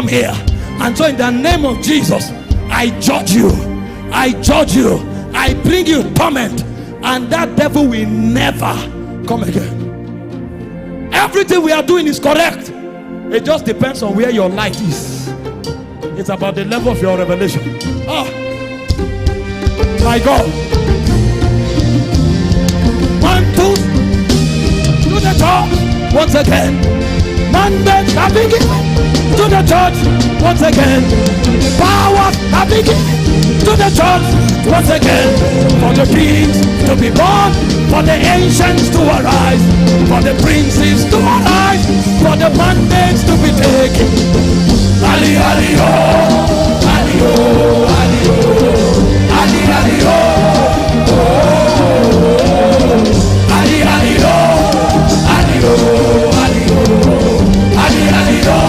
come here. And so in the name of Jesus, I judge you. I judge you. I bring you torment. And that devil will never come again. Everything we are doing is correct. It just depends on where your light is. It's about the level of your revelation. Oh, my God. 1, 2, to the church once again. Mandates are been given to the church once again. Powers are been given to the church once again. For the kings to be born, for the ancients to arise, for the princes to arise, for the mandates to be taken.